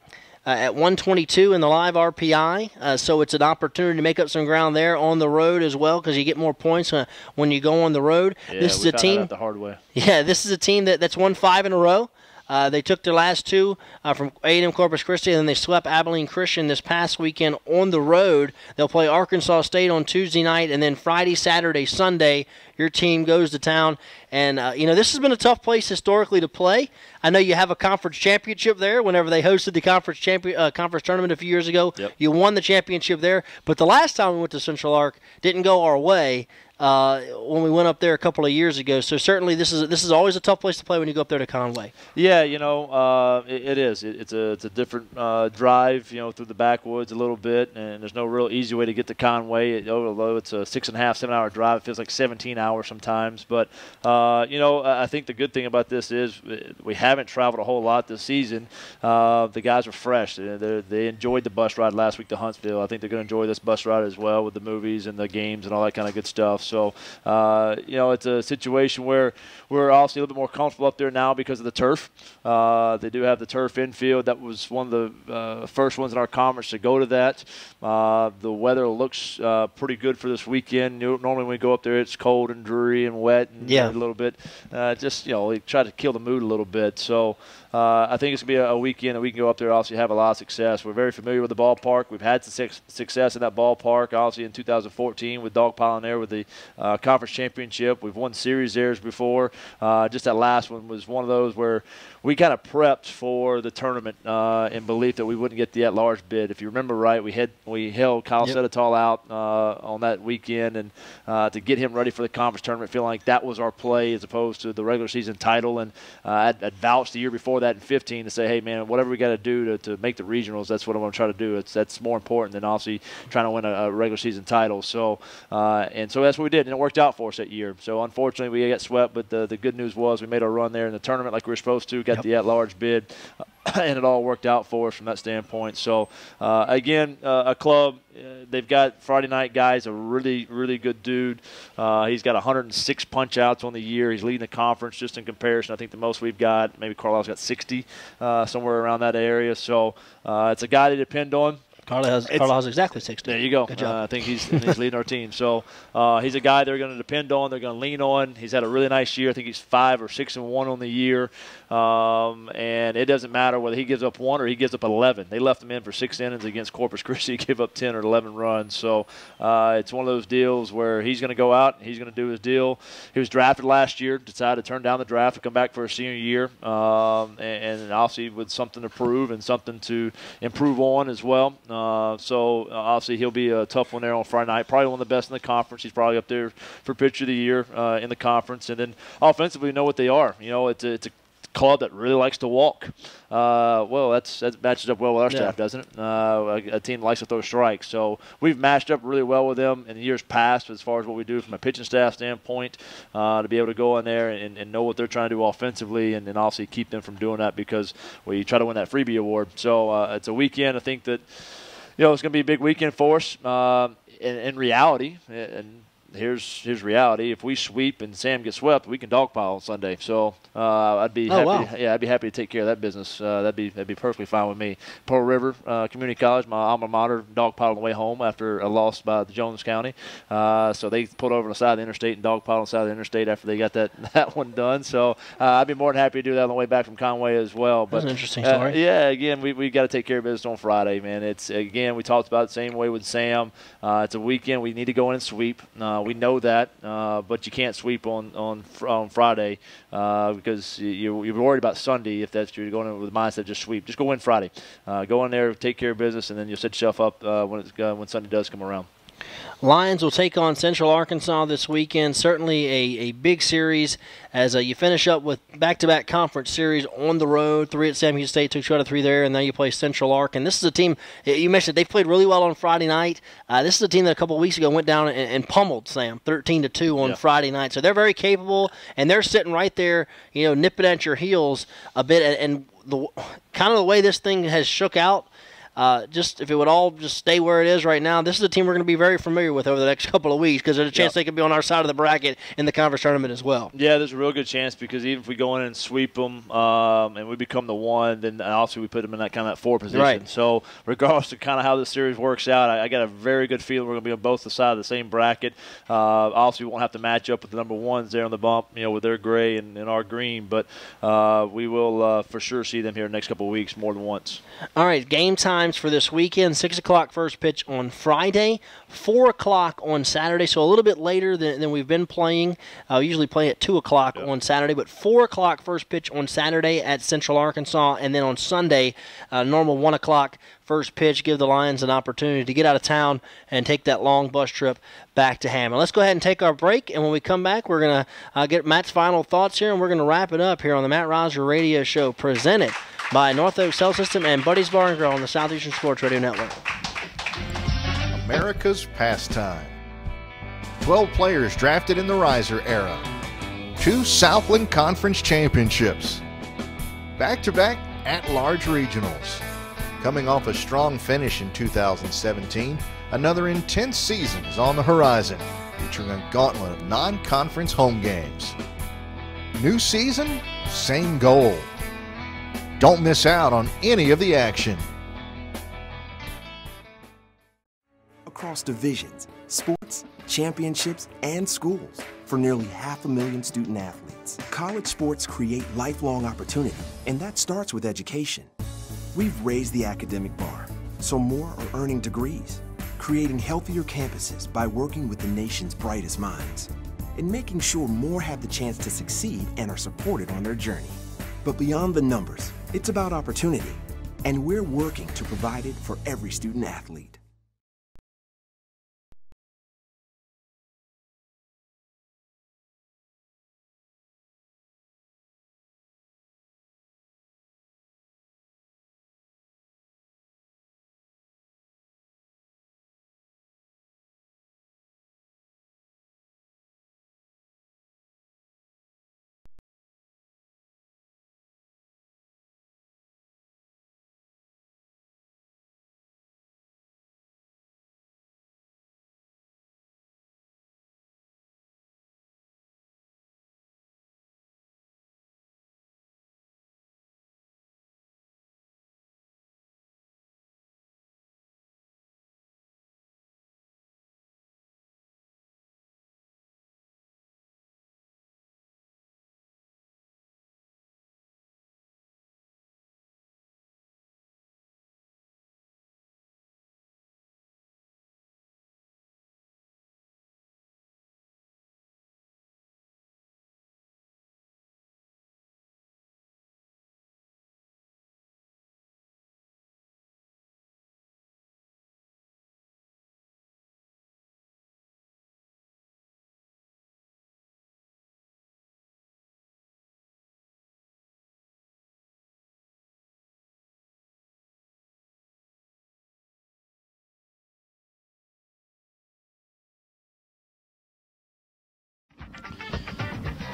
at 122 in the live RPI, so it's an opportunity to make up some ground there on the road as well, because you get more points when you go on the road. Yeah, this is a team the hard way. Yeah, this is a team that's won 5 in a row. They took their last two from A&M Corpus Christi, and then they swept Abilene Christian this past weekend on the road. They'll play Arkansas State on Tuesday night, and then Friday, Saturday, Sunday, your team goes to town. And, this has been a tough place historically to play. I know you have a conference championship there whenever they hosted the conference tournament a few years ago. Yep. You won the championship there. But the last time we went to Central Arc didn't go our way when we went up there a couple of years ago. So certainly this is always a tough place to play when you go up there to Conway. Yeah, it is. It's a different drive, through the backwoods a little bit, and there's no real easy way to get to Conway. Although it's a 6.5, 7 hour drive, it feels like 17 hours sometimes. But I think the good thing about this is we haven't traveled a whole lot this season. The guys are fresh. They enjoyed the bus ride last week to Huntsville. I think they're going to enjoy this bus ride as well with the movies and the games and all that kind of good stuff. So, it's a situation where we're obviously a little bit more comfortable up there now because of the turf. They do have the turf infield. That was one of the first ones in our conference to go to that. The weather looks pretty good for this weekend. Normally when we go up there, it's cold and dreary and wet and a little bit. We try to kill the mood a little bit. So I think it's going to be a weekend that we can go up there and obviously have a lot of success. We're very familiar with the ballpark. We've had success in that ballpark, obviously in 2014 with dogpiling there with the conference championship. We've won series there before. Just that last one was one of those where we kind of prepped for the tournament in belief that we wouldn't get the at-large bid. If you remember right, we held Kyle Sedetall out on that weekend, and to get him ready for the conference tournament, feeling like that was our play as opposed to the regular season title. And I'd vouched the year before that in 15 to say, hey, man, whatever we got to do to make the regionals, that's what I'm going to try to do. That's more important than obviously trying to win a regular season title. So that's what we did, and it worked out for us that year. So unfortunately, we got swept, but the good news was we made our run there in the tournament like we were supposed to, got the at-large bid, and it all worked out for us from that standpoint. So, again, a club, they've got Friday night guys, a really, really good dude. He's got 106 punch-outs on the year. He's leading the conference just in comparison. I think the most we've got, maybe Carlisle's got 60, somewhere around that area. So it's a guy to depend on. Carlisle's exactly 60. There you go. Good job. I think he's leading our team. So he's a guy they're going to depend on. They're going to lean on. He's had a really nice year. I think he's 5 or 6-1 on the year. And it doesn't matter whether he gives up 1 or he gives up 11. They left him in for 6 innings against Corpus Christi. He gave up 10 or 11 runs. So it's one of those deals where he's going to go out and he's going to do his deal. He was drafted last year, decided to turn down the draft to come back for a senior year. And obviously with something to prove and something to improve on as well. So obviously he'll be a tough one there on Friday night. Probably one of the best in the conference. He's probably up there for pitcher of the year in the conference. And then offensively, we know what they are. It's a club that really likes to walk. That matches up well with our staff, doesn't it? A team that likes to throw strikes. So we've matched up really well with them in the years past as far as what we do from a pitching staff standpoint, to be able to go in there and know what they're trying to do offensively and obviously keep them from doing that because we try to win that freebie award. So it's a weekend. I think that it's going to be a big weekend for us. In reality, and here's reality. If we sweep and Sam gets swept, we can dogpile on Sunday. So I'd be happy. Wow. I'd be happy to take care of that business. That'd be perfectly fine with me. Pearl River Community College, my alma mater, dogpiled on the way home after a loss by the Jones County. So they pulled over on the side of the interstate and dogpiled on the side of the interstate after they got that one done. So I'd be more than happy to do that on the way back from Conway as well. But that's an interesting story. Again, we got to take care of business on Friday, man. It's again, we talked about it the same way with Sam. It's a weekend. We need to go in and sweep. We know that, but you can't sweep on Friday because you're worried about Sunday if you're going in with the mindset of just sweep. Just go in Friday. Go in there, take care of business, and then you'll set yourself up when Sunday does come around. Lions will take on Central Arkansas this weekend. Certainly a big series as you finish up with back-to-back conference series on the road. 3 at Sam Houston State, took 2 out of 3 there, and now you play Central Ark. And this is a team, you mentioned they've played really well on Friday night. This is a team that a couple of weeks ago went down and pummeled Sam 13-2 on Friday night. So they're very capable, and they're sitting right there, nipping at your heels a bit. And the kind of the way this thing has shook out, just if it would all just stay where it is right now, this is a team we're going to be very familiar with over the next couple of weeks because there's a chance they could be on our side of the bracket in the conference tournament as well. Yeah, there's a real good chance because even if we go in and sweep them and we become the 1, then also we put them in that kind of that 4 position. Right. So regardless of kind of how the series works out, I got a very good feeling we're going to be on both the side of the same bracket. Also, we won't have to match up with the number 1s there on the bump, with their gray and our green, but we will for sure see them here in the next couple of weeks more than once. All right, game times for this weekend: 6 o'clock first pitch on Friday, 4 o'clock on Saturday, so a little bit later than we've been playing. We usually play at 2 o'clock on Saturday, but 4 o'clock first pitch on Saturday at Central Arkansas, and then on Sunday, normal 1 o'clock first pitch. Give the Lions an opportunity to get out of town and take that long bus trip back to Hammond. Let's go ahead and take our break, and when we come back, we're going to get Matt's final thoughts here, and we're going to wrap it up here on the Matt Roser Radio Show, presented by North Oak Cell System and Buddy's Bar and Grill on the Southeastern Sports Radio Network. America's pastime. 12 players drafted in the Riser era. 2 Southland Conference championships. Back-to-back at-large regionals. Coming off a strong finish in 2017, another intense season is on the horizon, featuring a gauntlet of non-conference home games. New season, same goal. Don't miss out on any of the action. Across divisions, sports, championships, and schools, for nearly 500,000 student athletes, college sports create lifelong opportunity, and that starts with education. We've raised the academic bar, so more are earning degrees, creating healthier campuses by working with the nation's brightest minds, and making sure more have the chance to succeed and are supported on their journey. But beyond the numbers, it's about opportunity, and we're working to provide it for every student athlete.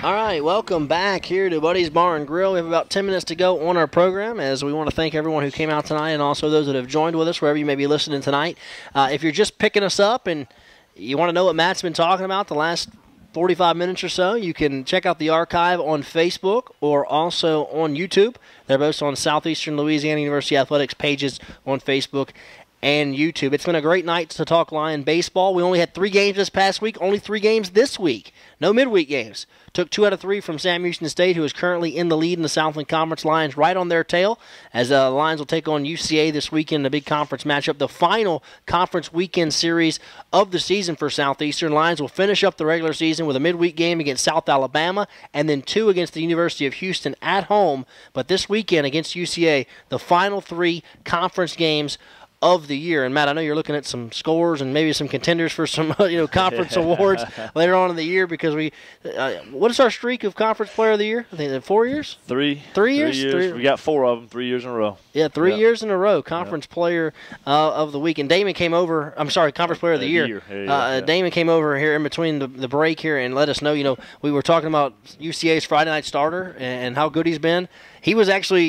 All right, welcome back here to Buddy's Bar and Grill. We have about 10 minutes to go on our program, as we want to thank everyone who came out tonight and also those that have joined with us wherever you may be listening tonight. If you're just picking us up and you want to know what Matt's been talking about the last 45 minutes or so, you can check out the archive on Facebook or also on YouTube. They're both on Southeastern Louisiana University Athletics pages on Facebook and YouTube. It's been a great night to talk Lion baseball. We only had 3 games this past week, only 3 games this week. No midweek games. Took 2 out of 3 from Sam Houston State, who is currently in the lead in the Southland Conference. Lions right on their tail, as the Lions will take on UCA this weekend in a big conference matchup, the final conference weekend series of the season for Southeastern. Lions will finish up the regular season with a midweek game against South Alabama and then 2 against the University of Houston at home. But this weekend against UCA, the final 3 conference games of the year. And Matt, I know you're looking at some scores and maybe some contenders for some conference awards later on in the year, because we what is our streak of conference player of the year? I think 4 years. 3 years. We got 4 of them, 3 years in a row. Yeah, 3 years in a row, conference player of the week. And Damon came over. I'm sorry, conference player of the year. Damon came over here in between the break here and let us know. We were talking about UCA's Friday night starter and how good he's been. He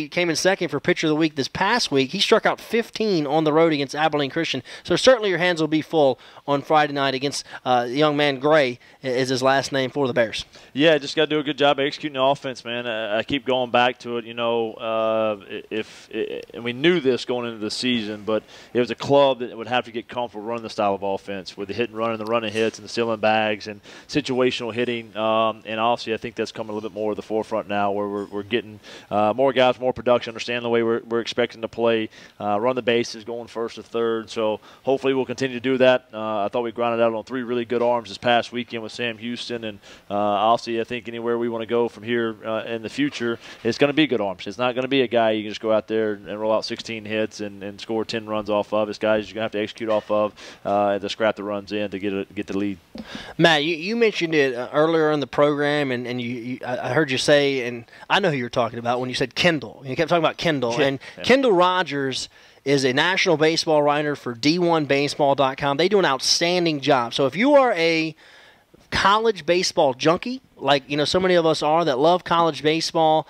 came in second for pitcher of the week this past week. He struck out 15 on the road against Abilene Christian. So certainly your hands will be full on Friday night against the young man Gray is his last name for the Bears. Yeah, just got to do a good job executing the offense, man. I keep going back to it. And we knew this going into the season, but it was a club that would have to get comfortable running the style of offense with the hit and run and the running hits and the stealing bags and situational hitting. And obviously, I think that's coming a little bit more to the forefront now, where we're getting more guys, more production, understand the way we're expecting to play, run the bases, going first to third. So hopefully we'll continue to do that. I thought we grinded out on 3 really good arms this past weekend with Sam Houston, and obviously I think anywhere we want to go from here in the future, it's going to be good arms. It's not going to be a guy you can just go out there and roll out 16 hits and score 10 runs off of. It's guys you're going to have to execute off of to scrap the runs in to get the lead. Matt, you mentioned it earlier in the program, and I heard you say, and I know who you're talking about when you said Kendall. You kept talking about Kendall. And Kendall Rogers is a national baseball writer for D1Baseball.com. They do an outstanding job. So if you are a college baseball junkie, like so many of us are that love college baseball,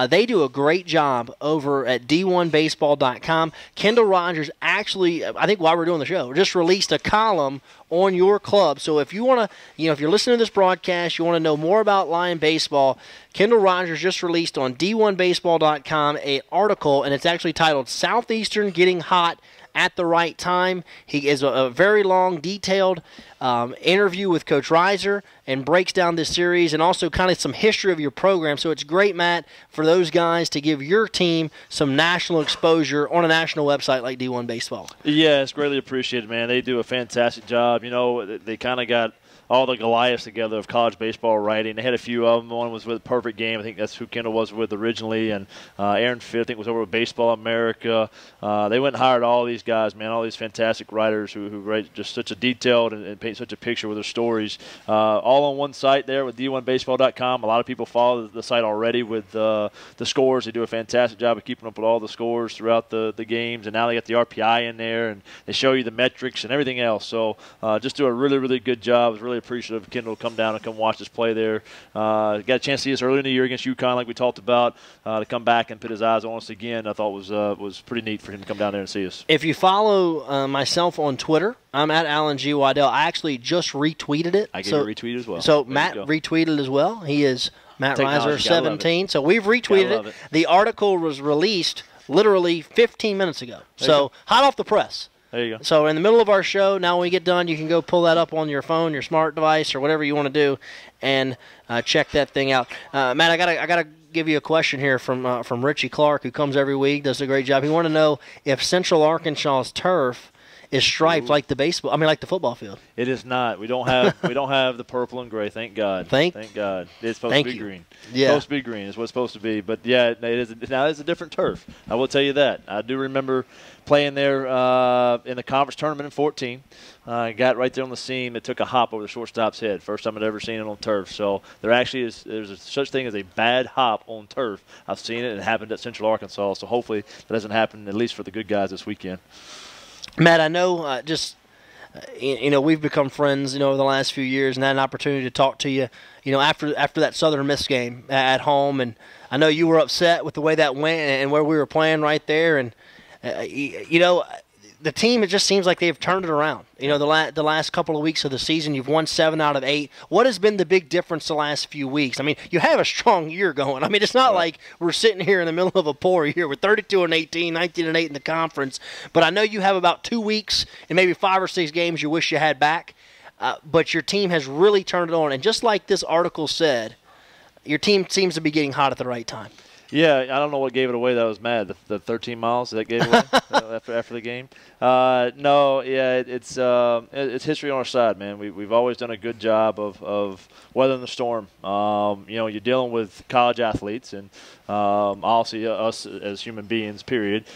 they do a great job over at D1Baseball.com. Kendall Rogers actually, I think while we're doing the show, just released a column on your club. So if you want to, if you're listening to this broadcast, you want to know more about Lion baseball, Kendall Rogers just released on D1Baseball.com an article, and it's actually titled "Southeastern Getting Hot at the Right Time." He is a very long, detailed interview with Coach Reiser and breaks down this series and also kind of some history of your program. So it's great, Matt, for those guys to give your team some national exposure on a national website like D1 Baseball. Yeah, it's greatly appreciated, man. They do a fantastic job. They kind of got all the Goliaths together of college baseball writing. They had a few of them. One was with Perfect Game. I think that's who Kendall was with originally. And Aaron Fitt, I think, was over with Baseball America. They went and hired all these guys, man, all these fantastic writers who write just such a detailed and paint such a picture with their stories. All on one site there with D1Baseball.com. A lot of people follow the site already with the scores. They do a fantastic job of keeping up with all the scores throughout the games. And now they got the RPI in there, and they show you the metrics and everything else. So just do a really, really good job. It was really appreciative of Kendall to come down and come watch us play there. Got a chance to see us early in the year against UConn, like we talked about, to come back and put his eyes on us again. I thought was pretty neat for him to come down there and see us. If you follow myself on Twitter, I'm at Alan G. Waddell. I actually just retweeted it. I gave it a retweet as well. So Matt retweeted as well. He is Matt Reiser 17. So we've retweeted it. The article was released literally 15 minutes ago. So hot off the press. There you go. So in the middle of our show, now when we get done, you can go pull that up on your phone, your smart device, or whatever you want to do, and check that thing out. Matt, I gotta give you a question here from Richie Clark, who comes every week, does a great job. He wanted to know if Central Arkansas's turf is striped like the football field. It is not. We don't have the purple and gray. Thank God. Thank God. It's supposed to be green. Yeah. It's supposed to be green. Is what it's supposed to be. But yeah, it is. Now it's a different turf. I will tell you that. I do remember playing there in the conference tournament in 2014. Got right there on the seam. It took a hop over the shortstop's head. First time I'd ever seen it on turf. So there's such thing as a bad hop on turf. I've seen it. It happened at Central Arkansas. So hopefully that doesn't happen, at least for the good guys this weekend. Matt, I know we've become friends, over the last few years, and had an opportunity to talk to you, after that Southern Miss game at home. And I know you were upset with the way that went and where we were playing right there. And, the team, it just seems like they've turned it around. The last couple of weeks of the season, you've won 7 out of 8. What has been the big difference the last few weeks? I mean, you have a strong year going. I mean, it's not like we're sitting here in the middle of a poor year. We're 32-18, 19-8 in the conference. But I know you have about 2 weeks and maybe 5 or 6 games you wish you had back. But your team has really turned it on. And just like this article said, your team seems to be getting hot at the right time. Yeah, I don't know what gave it away that I was mad. The 13 miles that gave it away after the game. No, yeah, it's history on our side, man. We've always done a good job of weathering the storm. You're dealing with college athletes and obviously us as human beings, period.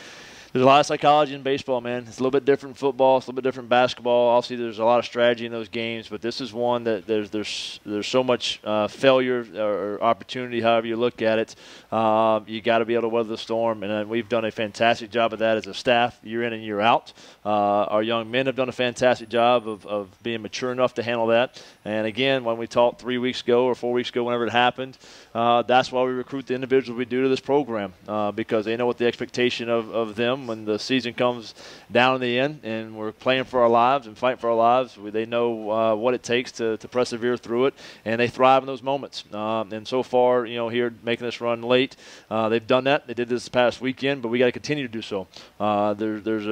There's a lot of psychology in baseball, man. It's a little bit different in football. It's a little bit different in basketball. Obviously, there's a lot of strategy in those games, but this is one that there's so much failure or opportunity, however you look at it. You got to be able to weather the storm, and we've done a fantastic job of that as a staff, year in and year out. Our young men have done a fantastic job of being mature enough to handle that. And again, when we talked 3 weeks ago or 4 weeks ago, whenever it happened, that's why we recruit the individuals we do to this program, because they know what the expectation of them when the season comes down in the end and we're playing for our lives and fighting for our lives. They know what it takes to persevere through it, and they thrive in those moments. And so far, here making this run late, they've done that. They did this past weekend, but we got to continue to do so. There's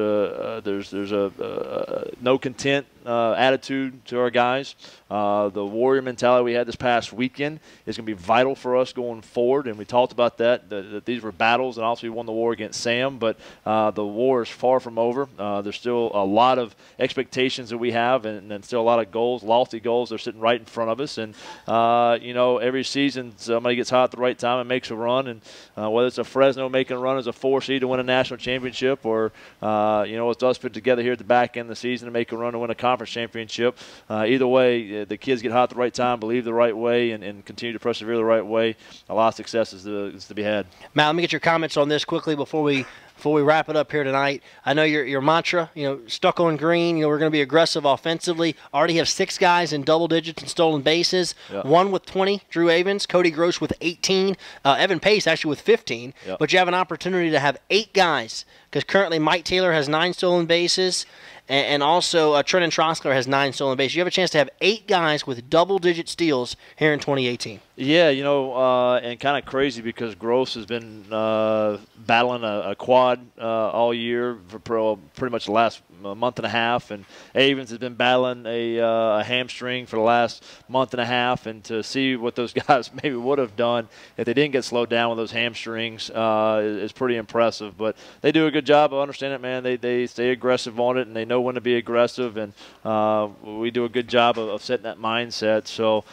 a no content attitude to our guys. The warrior mentality we had this past weekend is going to be vital for us going forward, and we talked about that these were battles, and also we won the war against Sam, but the war is far from over. There's still a lot of expectations that we have, and still a lot of goals, lofty goals. They're sitting right in front of us, and every season somebody gets hot at the right time and makes a run, and whether it's a Fresno making a run as a 4 seed to win a national championship, or it's us put together here at the back end of the season to make a run to win a conference championship. Either way, the kids get hot at the right time, believe the right way, and continue to persevere the right way. A lot of success is to be had. Matt, let me get your comments on this quickly before we wrap it up here tonight. I know your mantra, stuck on green, we're going to be aggressive offensively. Already have 6 guys in double digits in stolen bases. Yep. 1 with 20, Drew Avens. Cody Gross with 18. Evan Pace actually with 15. Yep. But you have an opportunity to have 8 guys, because currently Mike Taylor has 9 stolen bases, and also Trenton Troskler has 9 stolen bases. You have a chance to have 8 guys with double-digit steals here in 2018. Yeah, and kind of crazy because Gross has been battling a quad all year for pretty much the last month and a half, and Avens has been battling a hamstring for the last month and a half, and to see what those guys maybe would have done if they didn't get slowed down with those hamstrings is pretty impressive. But they do a good job of understanding it, man. They stay aggressive on it, and they know when to be aggressive, and we do a good job of setting that mindset. So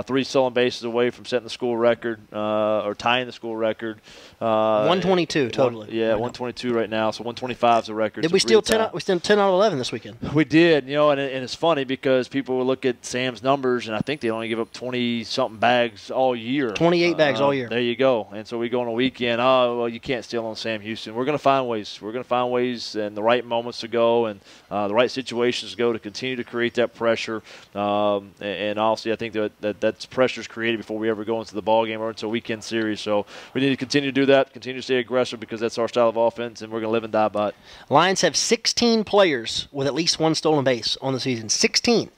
3 stolen bases away from setting the school record or tying the school record. 122 totally. 122 right now. So 125 is the record. Did we steal 10? We steal 10 out of 11 this weekend. We did, and it's funny because people will look at Sam's numbers, and I think they only give up 20-something bags all year. 28 bags all year. There you go. And so we go on a weekend. Oh, well, you can't steal on Sam Houston. We're going to find ways. We're going to find ways and the right moments to go and the right situations to go to continue to create that pressure. And honestly, I think that's pressure is created before we ever go into the ball game or into a weekend series. So we need to continue to do that, continue to stay aggressive, because that's our style of offense, and we're going to live and die by it. Lions have 16 players with at least 1 stolen base on the season. 16.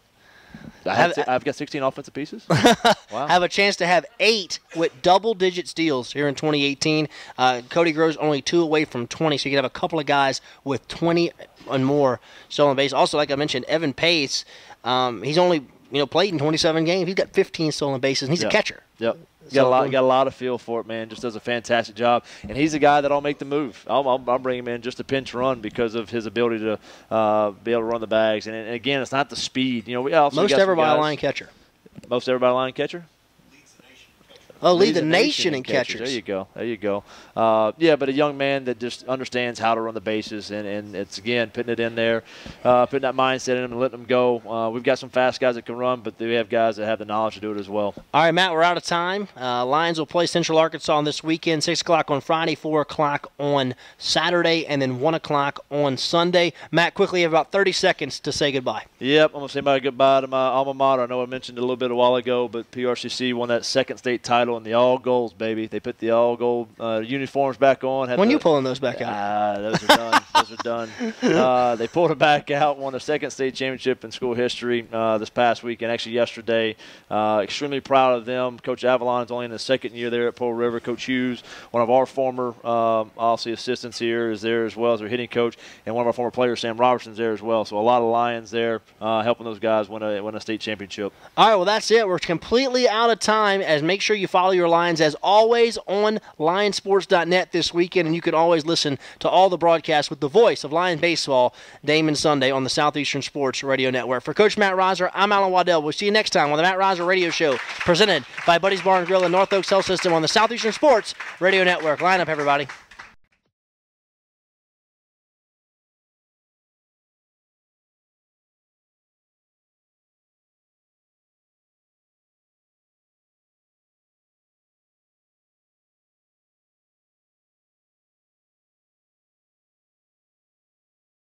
I've got 16 offensive pieces. Wow. Have a chance to have 8 with double-digit steals here in 2018. Cody Groves only 2 away from 20, so you can have a couple of guys with 20 and more stolen base. Also, like I mentioned, Evan Pace, he's only played in 27 games. He's got 15 stolen bases, and he's a catcher. Yep. Got a lot of feel for it, man. Just does a fantastic job, and he's a guy that'll make the move. I'll bring him in just a pinch run because of his ability to be able to run the bags. And again, it's not the speed. We also most everybody line catcher. Most everybody line catcher. Lead the nation in catchers. There you go. But a young man that just understands how to run the bases, and it's, again, putting it in there, putting that mindset in him and letting them go. We've got some fast guys that can run, but we have guys that have the knowledge to do it as well. All right, Matt, we're out of time. Lions will play Central Arkansas this weekend, 6 o'clock on Friday, 4 o'clock on Saturday, and then 1 o'clock on Sunday. Matt, quickly, you have about 30 seconds to say goodbye. Yep, I'm going to say my goodbye to my alma mater. I know I mentioned it a little bit a while ago, but PRCC won that second state title in the all golds, baby. They put the all gold uniforms back on. When you pulling those back out? Those are done. Those are done. They pulled it back out, won the second state championship in school history this past weekend, actually yesterday. Extremely proud of them. Coach Avalon is only in the second year there at Pearl River. Coach Hughes, one of our former obviously assistants here, is there as well as our hitting coach, and one of our former players, Sam Robertson, is there as well. So a lot of Lions there helping those guys win a state championship. All right, well, that's it. We're completely out of time. Make sure you follow your Lions, as always, on Lionsports.net this weekend, and you can always listen to all the broadcasts with the voice of Lions baseball, Damon Sunday, on the Southeastern Sports Radio Network. For Coach Matt Reiser, I'm Alan Waddell. We'll see you next time on the Matt Reiser Radio Show, presented by Buddy's Bar and Grill and North Oaks Health System on the Southeastern Sports Radio Network. Line up, everybody.